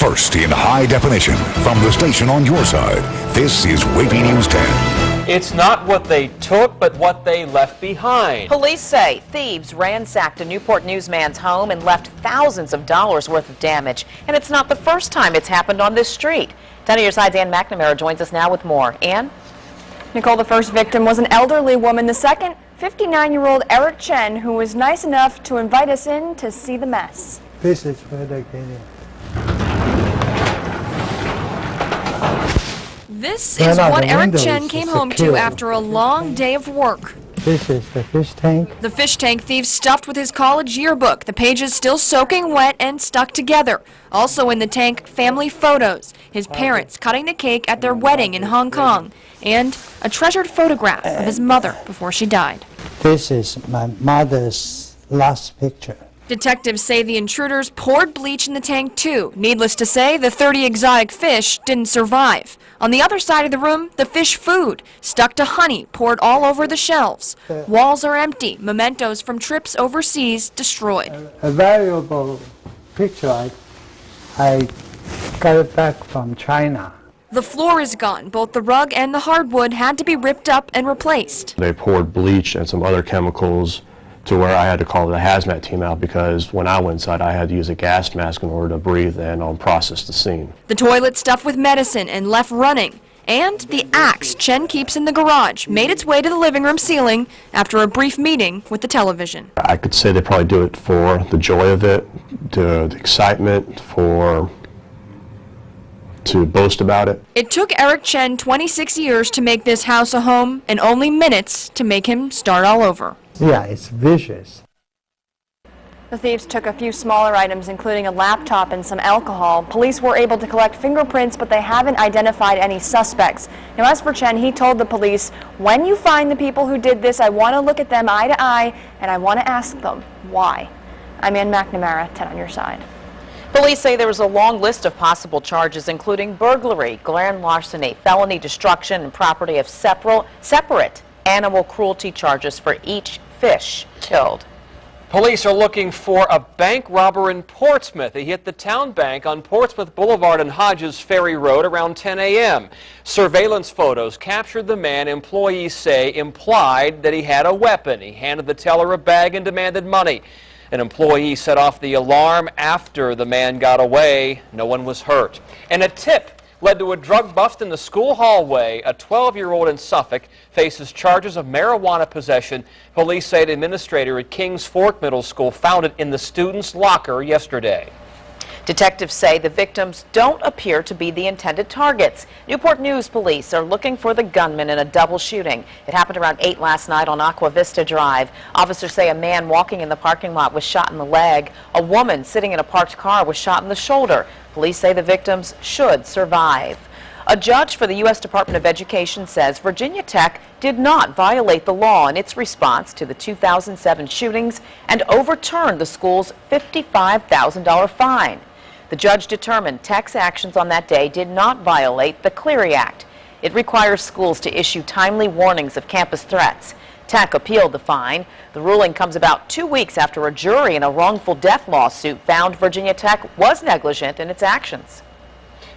First in high definition from the station on your side, this is WAVY News 10. It's not what they took, but what they left behind. Police say thieves ransacked a Newport newsman's home and left thousands of dollars worth of damage. And it's not the first time it's happened on this street. 10 on your side's Ann McNamara joins us now with more. Ann? Nicole, the first victim was an elderly woman. The second, 59-year-old Eric Chen, who was nice enough to invite us in to see the mess. This is where they get in. This is what Eric Chen came home to after a long day of work. This is the fish tank. The fish tank thieves stuffed with his college yearbook, the pages still soaking wet and stuck together. Also in the tank, family photos, his parents cutting the cake at their wedding in Hong Kong, and a treasured photograph of his mother before she died. This is my mother's last picture. Detectives say the intruders poured bleach in the tank too. Needless to say, the 30 exotic fish didn't survive. On the other side of the room, the fish food, stuck to honey, poured all over the shelves. Walls are empty, mementos from trips overseas destroyed. A valuable picture, I got it back from China. The floor is gone. Both the rug and the hardwood had to be ripped up and replaced. They poured bleach and some other chemicals to where I had to call the hazmat team out because when I went inside I had to use a gas mask in order to breathe and process the scene. The toilet stuffed with medicine and left running. And the axe Chen keeps in the garage made its way to the living room ceiling after a brief meeting with the television. I could say they probably do it for the joy of it, the excitement, to boast about it. It took Eric Chen 26 years to make this house a home and only minutes to make him start all over. Yeah, it's vicious. The thieves took a few smaller items, including a laptop and some alcohol. Police were able to collect fingerprints, but they haven't identified any suspects. Now, as for Chen, he told the police, when you find the people who did this, I want to look at them eye to eye, and I want to ask them why. I'm Ann McNamara, 10 on your side. Police say there was a long list of possible charges, including burglary, grand larceny, felony destruction, and property of separate animal cruelty charges for each fish killed. Police are looking for a bank robber in Portsmouth. He hit the town bank on Portsmouth Boulevard and Hodges Ferry Road around 10 a.m. Surveillance photos captured the man employees say implied that he had a weapon. He handed the teller a bag and demanded money. An employee set off the alarm after the man got away. No one was hurt. And a tip led to a drug bust in the school hallway. A 12-year-old in Suffolk faces charges of marijuana possession. Police say the administrator at Kings Fork Middle School found it in the student's locker yesterday. Detectives say the victims don't appear to be the intended targets. Newport News police are looking for the gunman in a double shooting. It happened around 8 last night on Aqua Vista Drive. Officers say a man walking in the parking lot was shot in the leg. A woman sitting in a parked car was shot in the shoulder. Police say the victims should survive. A judge for the U.S. Department of Education says Virginia Tech did not violate the law in its response to the 2007 shootings and overturned the school's $55,000 fine. The judge determined Tech's actions on that day did not violate the Clery Act. It requires schools to issue timely warnings of campus threats. Tech appealed the fine. The ruling comes about 2 weeks after a jury in a wrongful death lawsuit found Virginia Tech was negligent in its actions.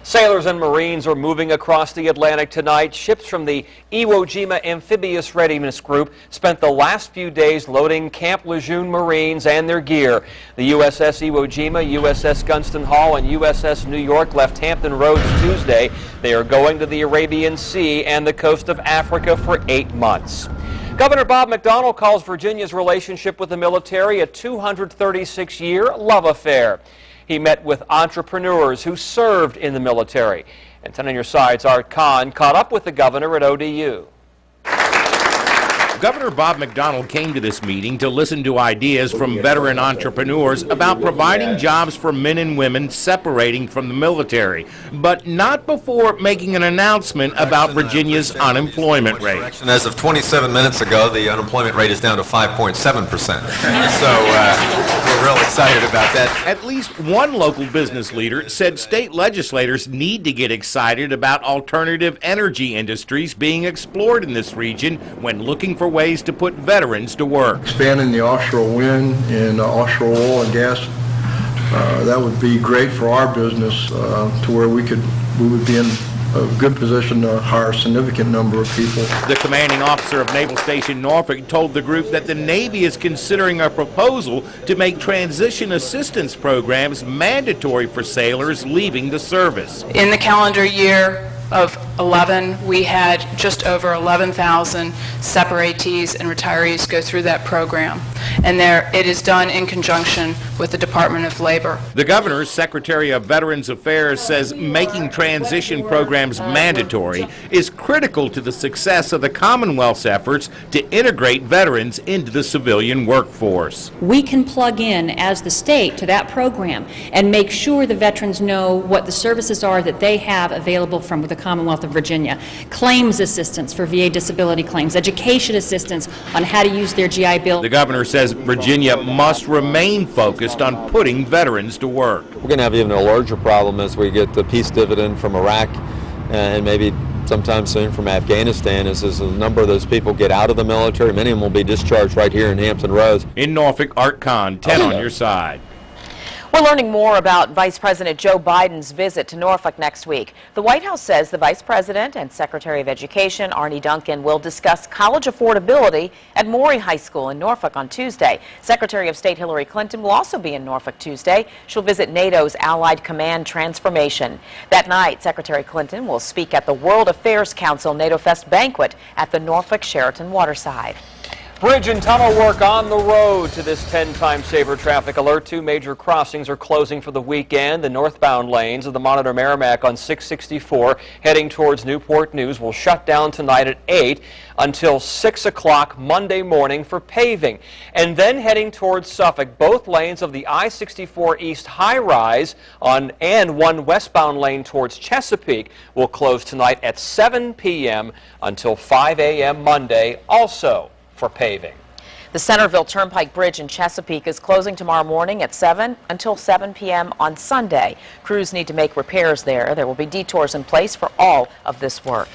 Sailors and Marines are moving across the Atlantic tonight. Ships from the Iwo Jima Amphibious Readiness Group spent the last few days loading Camp Lejeune Marines and their gear. The USS Iwo Jima, USS Gunston Hall, and USS New York left Hampton Roads Tuesday. They are going to the Arabian Sea and the coast of Africa for 8 months. Governor Bob McDonnell calls Virginia's relationship with the military a 236-year love affair. He met with entrepreneurs who served in the military. And 10 on your side's Art Kahn caught up with the governor at ODU. Governor Bob McDonnell came to this meeting to listen to ideas from veteran entrepreneurs about providing jobs for men and women separating from the military, but not before making an announcement about Virginia's unemployment rate. As of 27 minutes ago, the unemployment rate is down to 5.7%. So we're real excited about that. At least one local business leader said state legislators need to get excited about alternative energy industries being explored in this region when looking for ways to put veterans to work. Expanding the offshore wind and offshore oil and gas that would be great for our business to where we would be in a good position to hire a significant number of people. The commanding officer of Naval Station Norfolk told the group that the Navy is considering a proposal to make transition assistance programs mandatory for sailors leaving the service. In the calendar year of 11, we had just over 11,000 separatees and retirees go through that program, and it is done in conjunction with the Department of Labor. The governor's Secretary of Veterans Affairs says making transition programs mandatory is critical to the success of the Commonwealth's efforts to integrate veterans into the civilian workforce. We can plug in as the state to that program and make sure the veterans know what the services are that they have available from the Commonwealth of Virginia. Claims assistance for VA disability claims, education assistance on how to use their GI Bill. The governor says Virginia must remain focused on putting veterans to work. We're going to have even a larger problem as we get the peace dividend from Iraq and maybe sometime soon from Afghanistan as a number of those people get out of the military. Many of them will be discharged right here in Hampton Roads. In Norfolk, Art Kahn, 10 on your side. We're learning more about Vice President Joe Biden's visit to Norfolk next week. The White House says the Vice President and Secretary of Education, Arne Duncan, will discuss college affordability at Maury High School in Norfolk on Tuesday. Secretary of State Hillary Clinton will also be in Norfolk Tuesday. She'll visit NATO's Allied Command Transformation. That night, Secretary Clinton will speak at the World Affairs Council NATO Fest banquet at the Norfolk Sheraton Waterside. Bridge and tunnel work on the road to this 10-time saver traffic alert. 2 major crossings are closing for the weekend. The northbound lanes of the Monitor Merrimack on 664 heading towards Newport News will shut down tonight at 8 until 6 o'clock Monday morning for paving. And then heading towards Suffolk, both lanes of the I-64 East high-rise and one westbound lane towards Chesapeake will close tonight at 7 p.m. until 5 a.m. Monday, also for paving. The Centerville Turnpike Bridge in Chesapeake is closing tomorrow morning at 7 until 7 p.m. on Sunday. Crews need to make repairs there. There will be detours in place for all of this work.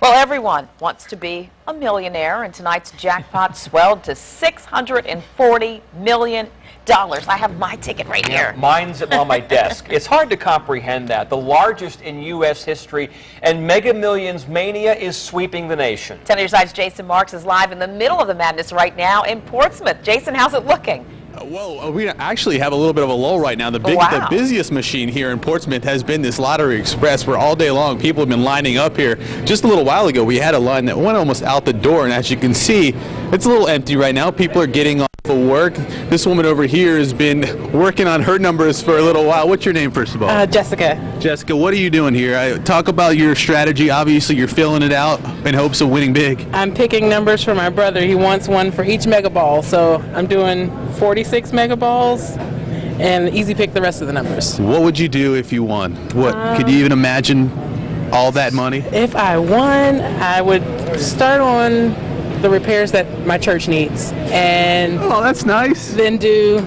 Well, everyone wants to be a millionaire, and tonight's jackpot swelled to $640 million. I have my ticket right here. Mine's on my desk. It's hard to comprehend that. The largest in U.S. history, and Mega Millions mania is sweeping the nation. 10 on your side's Jason Marks is live in the middle of the madness right now in Portsmouth. Jason, how's it looking? Well, we actually have a little bit of a lull right now. The busiest machine here in Portsmouth has been this Lottery Express, where all day long people have been lining up here. Just a little while ago, we had a line that went almost out the door, and as you can see, it's a little empty right now. People are getting off of work. This woman over here has been working on her numbers for a little while. What's your name, first of all? Jessica. Jessica, what are you doing here? Talk about your strategy. Obviously, you're filling it out in hopes of winning big. I'm picking numbers for my brother. He wants one for each mega ball, so I'm doing 46 mega balls and easy pick the rest of the numbers. What would you do if you won? Could you even imagine all that money? If I won, I would start on the repairs that my church needs, and that's nice. Then do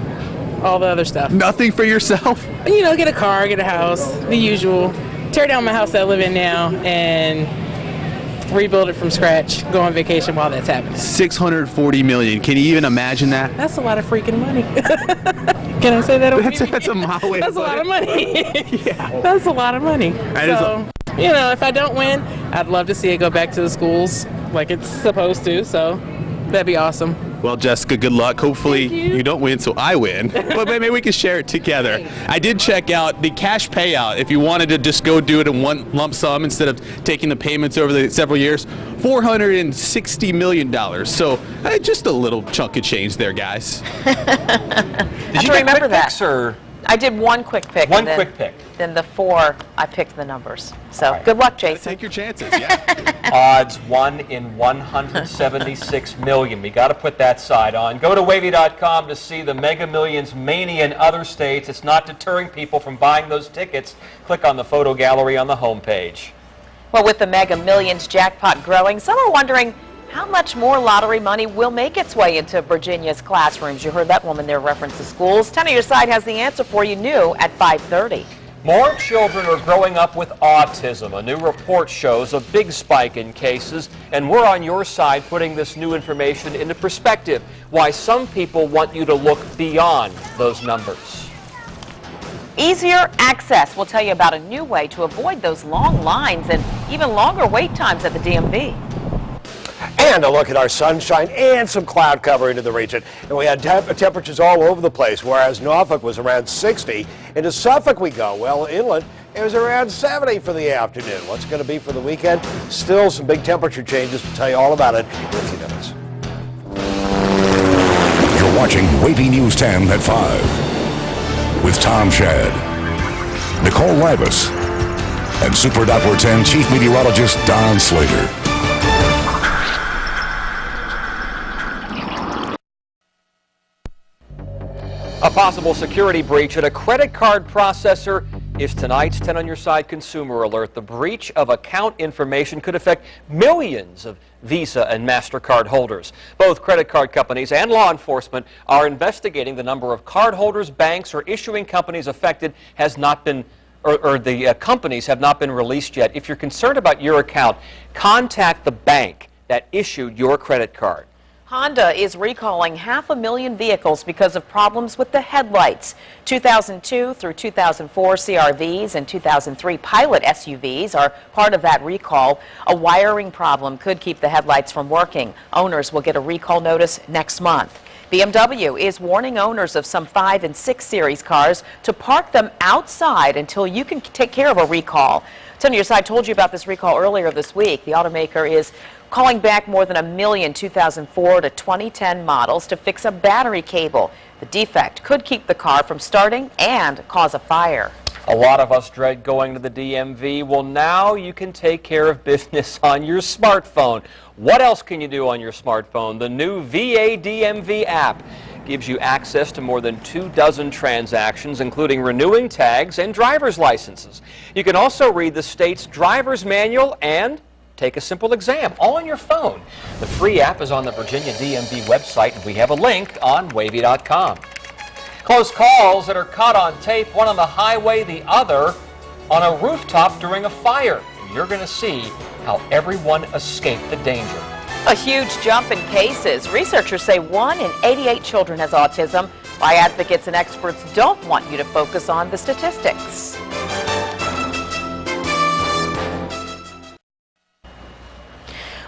all the other stuff. Nothing for yourself? You know, get a car, get a house, the usual. Tear down my house that I live in now and rebuild it from scratch. Go on vacation while that's happening. $640 million. Can you even imagine that? That's a lot of freaking money. Can I say that on TV? That's a mile away. That's a lot of money. Yeah. That's a lot of money. So, you know, if I don't win, I'd love to see it go back to the schools like it's supposed to, so that'd be awesome. Well, Jessica, good luck. Hopefully you don't win, so I win. But maybe we can share it together. I did check out the cash payout. If you wanted to just go do it in one lump sum instead of taking the payments over the several years, $460 million. So just a little chunk of change there, guys. Did you remember that? Or? I did one quick pick. Quick pick. Then the 4, I picked the numbers. So good luck, Jason. Take your chances, yeah. Odds 1 in 176 million. We got to put that side on. Go to WAVY.com to see the Mega Millions mania in other states. It's not deterring people from buying those tickets. Click on the photo gallery on the homepage. Well, with the Mega Millions jackpot growing, some are wondering how much more lottery money will make its way into Virginia's classrooms. You heard that woman there reference the schools. 10 on your side has the answer for you new at 5:30. More children are growing up with autism. A new report shows a big spike in cases, and we're on your side putting this new information into perspective. Why some people want you to look beyond those numbers. Easier access. We'll tell you about a new way to avoid those long lines and even longer wait times at the DMV. And a look at our sunshine and some cloud cover into the region. And we had temperatures all over the place, whereas Norfolk was around 60. Into Suffolk we go. Well, inland, it was around 70 for the afternoon. What's it going to be for the weekend? Still some big temperature changes. We'll tell you all about it in a few minutes. You're watching WAVY News 10 at 5 with Tom Shad, Nicole Ribas, and Super Doppler 10 Chief Meteorologist Don Slater. A possible security breach at a credit card processor is tonight's 10 on Your Side Consumer Alert. The breach of account information could affect millions of Visa and MasterCard holders. Both credit card companies and law enforcement are investigating. The number of cardholders, banks, or issuing companies affected has not been the companies have not been released yet. If you're concerned about your account, contact the bank that issued your credit card. Honda is recalling 500,000 vehicles because of problems with the headlights. 2002 through 2004 CR-Vs and 2003 Pilot SUVs are part of that recall. A wiring problem could keep the headlights from working. Owners will get a recall notice next month. BMW is warning owners of some 5 and 6 Series cars to park them outside until you can take care of a recall. 10 on Your Side told you about this recall earlier this week. The automaker is calling back more than 1 million 2004 to 2010 models to fix a battery cable. The defect could keep the car from starting and cause a fire. A lot of us dread going to the DMV. Well, now you can take care of business on your smartphone. What else can you do on your smartphone? The new VA DMV app gives you access to more than 24 transactions, including renewing tags and driver's licenses. You can also read the state's driver's manual and take a simple exam all on your phone. The free app is on the Virginia DMV website, and we have a link on WAVY.com. Close calls that are caught on tape, one on the highway, the other on a rooftop during a fire. And you're going to see how everyone escaped the danger. A huge jump in cases. Researchers say 1 in 88 children has autism. Why advocates and experts don't want you to focus on the statistics.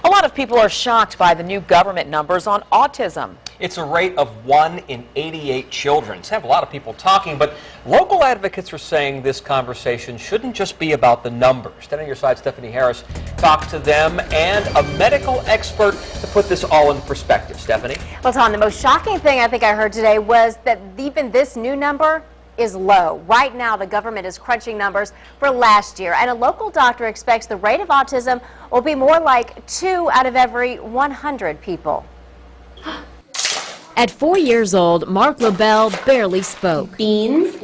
A lot of people are shocked by the new government numbers on autism. It's a rate of 1 in 88 children. It's have a lot of people talking, but local advocates are saying this conversation shouldn't just be about the numbers. 10 on Your Side, Stephanie Harris talked to them and a medical expert to put this all into perspective. Stephanie? Well, Tom, the most shocking thing I think I heard today was that even this new number is low. Right now, the government is crunching numbers for last year, and a local doctor expects the rate of autism will be more like 2 out of every 100 people. At 4 years old, Mark LaBelle barely spoke. Beans.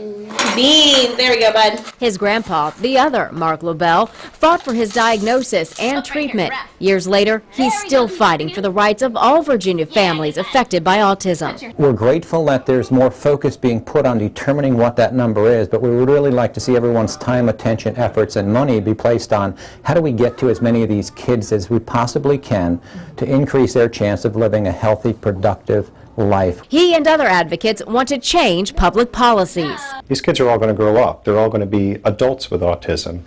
Beans. There we go, bud. His grandpa, the other Mark LaBelle, fought for his diagnosis and treatment. Years later, he's still fighting for the rights of all Virginia families affected by autism. We're grateful that there's more focus being put on determining what that number is, but we would really like to see everyone's time, attention, efforts, and money be placed on how do we get to as many of these kids as we possibly can to increase their chance of living a healthy, productive life. He and other advocates want to change public policies. These kids are all going to grow up. They're all going to be adults with autism.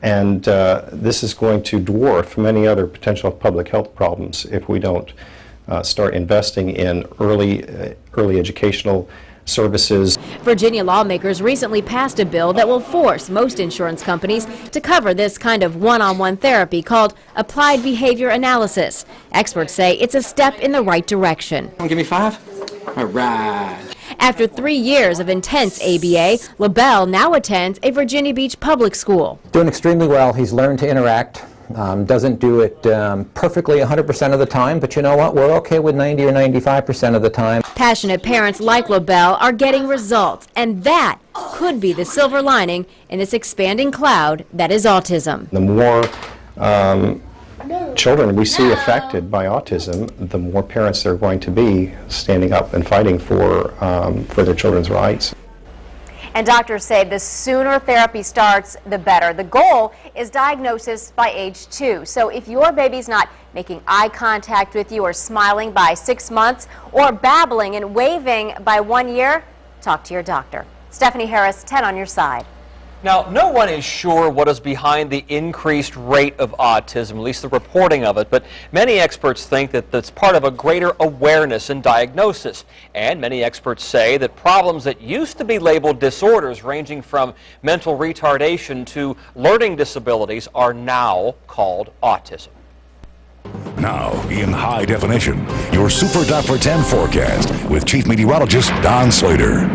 And this is going to dwarf many other potential public health problems if we don't start investing in early educational services. Virginia lawmakers recently passed a bill that will force most insurance companies to cover this kind of one-on-one therapy called applied behavior analysis. Experts say it's a step in the right direction. Give me 5? All right. After 3 years of intense ABA, LaBelle now attends a Virginia Beach public school. Doing extremely well. He's learned to interact. Doesn't do it perfectly 100% of the time, but you know what? We're okay with 90 or 95% of the time. Passionate parents like LaBelle are getting results, and that could be the silver lining in this expanding cloud that is autism. The more children we see affected by autism, the more parents there are going to be standing up and fighting for their children's rights. And doctors say the sooner therapy starts, the better. The goal is diagnosis by age 2. So if your baby's not making eye contact with you or smiling by 6 months or babbling and waving by 1 year, talk to your doctor. Stephanie Harris, 10 on your side. Now, no one is sure what is behind the increased rate of autism, at least the reporting of it, but many experts think that that's part of a greater awareness and diagnosis. And many experts say that problems that used to be labeled disorders ranging from mental retardation to learning disabilities are now called autism. Now, in high definition, your Super for 10 forecast with Chief Meteorologist Don Slater.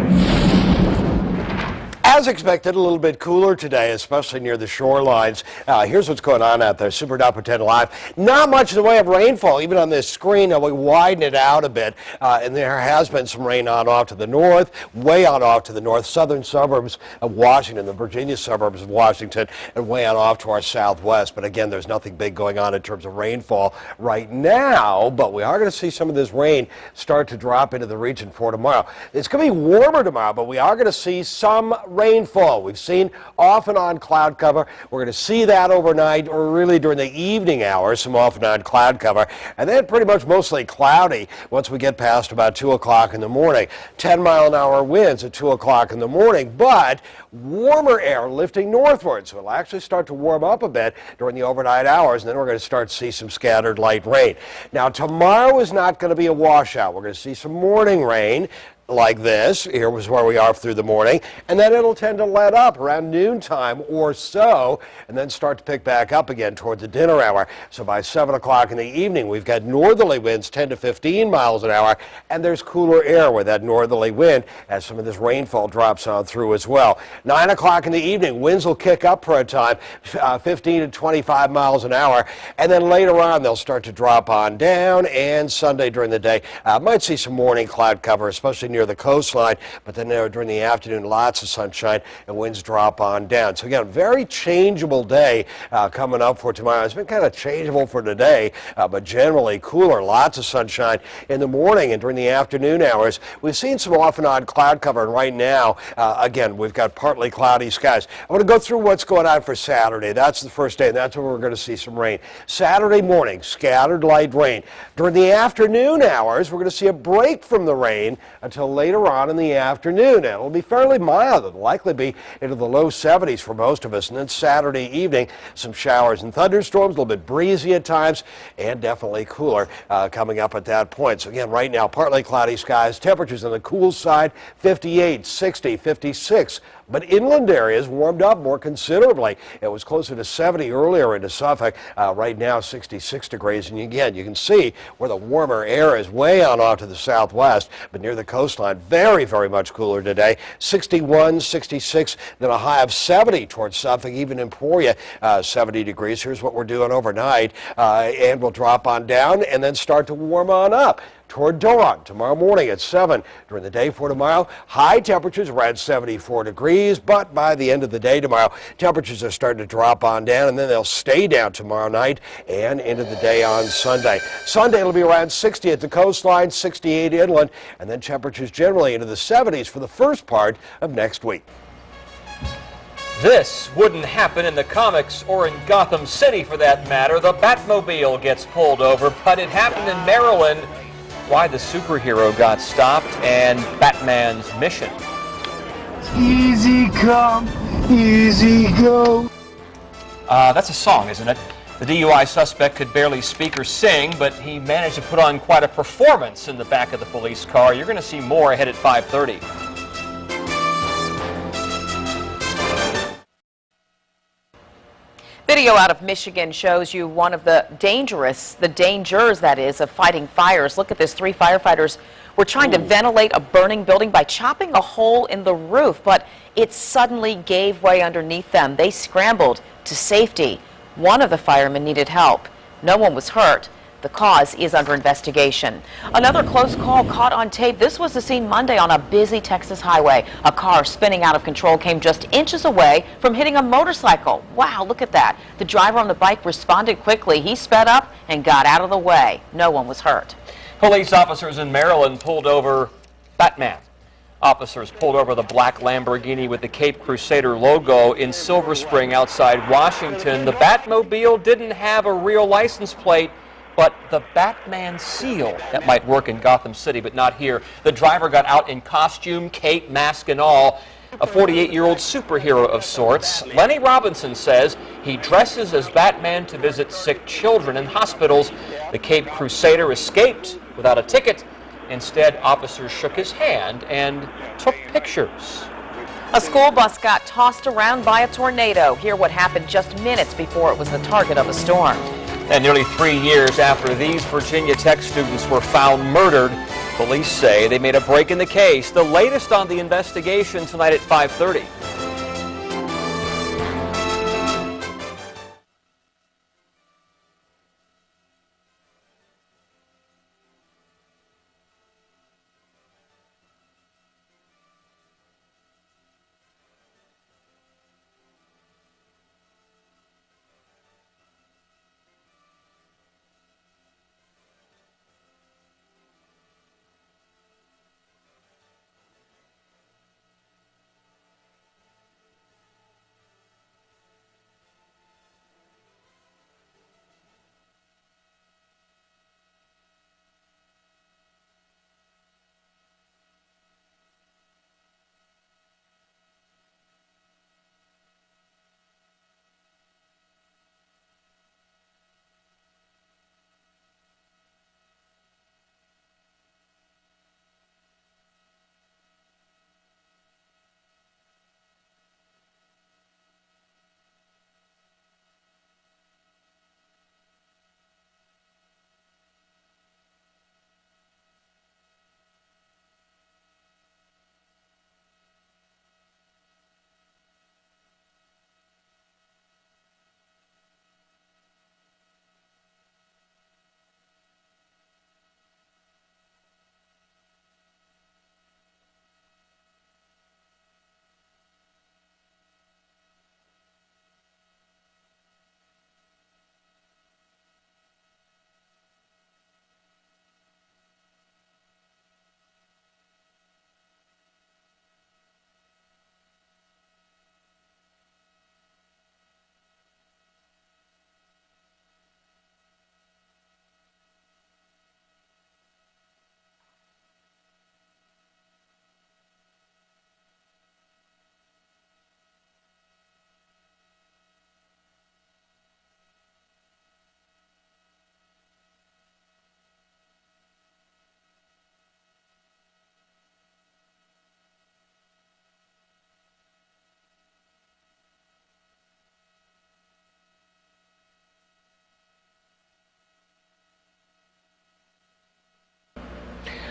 As expected, a little bit cooler today, especially near the shorelines. Here's what's going on out there. Super Doppler 10 live. Not much in the way of rainfall, even on this screen. We widen it out a bit, and there has been some rain on off to the north, way on off to the north, southern suburbs of Washington, the Virginia suburbs of Washington, and way on off to our southwest. But again, there's nothing big going on in terms of rainfall right now, but we are going to see some of this rain start to drop into the region for tomorrow. It's going to be warmer tomorrow, but we are going to see some rainfall. We've seen off and on cloud cover. We're going to see that overnight, or really during the evening hours, some off and on cloud cover, and then pretty much mostly cloudy once we get past about 2 o'clock in the morning. 10-mile-an-hour winds at 2 o'clock in the morning, but warmer air lifting northward, so it'll actually start to warm up a bit during the overnight hours, and then we're going to start to see some scattered light rain. Now, tomorrow is not going to be a washout. We're going to see some morning rain like this. Here was where we are through the morning, and then it'll tend to let up around noontime or so, and then start to pick back up again toward the dinner hour. So by 7 o'clock in the evening, we've got northerly winds 10 to 15 miles an hour, and there's cooler air with that northerly wind as some of this rainfall drops on through as well. 9 o'clock in the evening, winds will kick up for a time, 15 to 25 miles an hour, and then later on they'll start to drop on down, and Sunday during the day might see some morning cloud cover, especially near the coastline, but then during the afternoon, lots of sunshine and winds drop on down. So again, very changeable day coming up for tomorrow. It's been kind of changeable for today, but generally cooler, lots of sunshine in the morning and during the afternoon hours. We've seen some off and on cloud cover, and right now, again, we've got partly cloudy skies. I want to go through what's going on for Saturday. That's the first day, and that's where we're going to see some rain. Saturday morning, scattered light rain. During the afternoon hours, we're going to see a break from the rain until later on in the afternoon. And it'll be fairly mild. It'll likely be into the low 70s for most of us. And then Saturday evening, some showers and thunderstorms, a little bit breezy at times, and definitely cooler coming up at that point. So again, right now, partly cloudy skies, temperatures on the cool side, 58, 60, 56. But inland areas warmed up more considerably. It was closer to 70 earlier into Suffolk. Right now, 66 degrees. And again, you can see where the warmer air is way on off to the southwest, but near the coastline, very, very much cooler today. 61, 66, then a high of 70 towards Suffolk, even Emporia, 70 degrees. Here's what we're doing overnight, and we'll drop on down and then start to warm on up toward dawn tomorrow morning at 7. During the day for tomorrow, high temperatures around 74 degrees, but by the end of the day tomorrow, temperatures are starting to drop on down, and then they'll stay down tomorrow night and into the day on Sunday. Sunday will be around 60 at the coastline, 68 inland, and then temperatures generally into the 70s for the first part of next week. This wouldn't happen in the comics or in Gotham City for that matter. The Batmobile gets pulled over, but it happened in Maryland. Why the superhero got stopped and Batman's mission. Easy come, easy go. That's a song, isn't it? The DUI suspect could barely speak or sing, but he managed to put on quite a performance in the back of the police car. You're going to see more ahead at 5:30. Video out of Michigan shows you one of the dangers, that is, of fighting fires. Look at this. 3 firefighters were trying to ventilate a burning building by chopping a hole in the roof, but it suddenly gave way underneath them. They scrambled to safety. One of the firemen needed help. No one was hurt. The cause is under investigation. Another close call caught on tape. This was the scene Monday on a busy Texas highway. A car spinning out of control came just inches away from hitting a motorcycle. Wow, look at that. The driver on the bike responded quickly. He sped up and got out of the way. No one was hurt. Police officers in Maryland pulled over Batman. Officers pulled over the black Lamborghini with the Cape Crusader logo in Silver Spring outside Washington. The Batmobile didn't have a real license plate, but the Batman seal. That might work in Gotham City, but not here. The driver got out in costume, cape, mask, and all. a 48-year-old superhero of sorts. Lenny Robinson says he dresses as Batman to visit sick children in hospitals. The Cape Crusader escaped without a ticket. Instead, officers shook his hand and took pictures. A school bus got tossed around by a tornado. Hear what happened just minutes before it was the target of a storm. And nearly 3 years after these Virginia Tech students were found murdered, police say they made a break in the case. The latest on the investigation tonight at 5:30.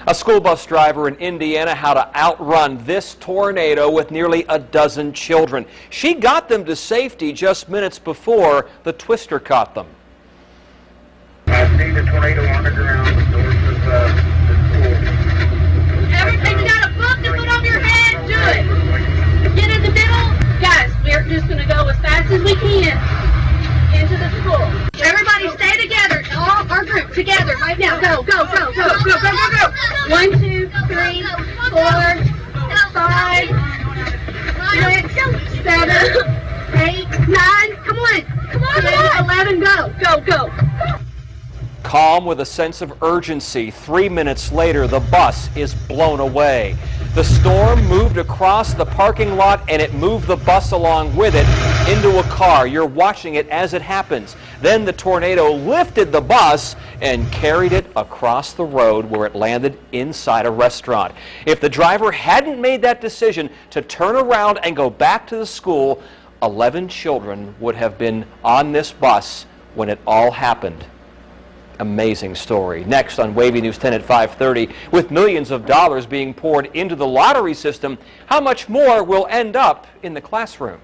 A school bus driver in Indiana how to outrun this tornado with nearly a dozen children. She got them to safety just minutes before the twister caught them. I see the tornado on the ground towards the school. Everything you got a book to put on your head, do it. Get in the middle. Guys, we're just going to go as fast as we can into the school. Everybody stay together. All our group together right now. Go, go, go, go, go, go, go, go. 1, 2, 3, 4, 5, 6, 7, 8, 9. Come on. Come on, 10, 11, go, go, go. Calm with a sense of urgency. 3 minutes later, the bus is blown away. The storm moved across the parking lot and it moved the bus along with it into a car. You're watching it as it happens. Then the tornado lifted the bus and carried it across the road where it landed inside a restaurant. If the driver hadn't made that decision to turn around and go back to the school, 11 children would have been on this bus when it all happened. Amazing story. Next on WAVY News 10 at 5:30, with millions of dollars being poured into the lottery system, how much more will end up in the classroom?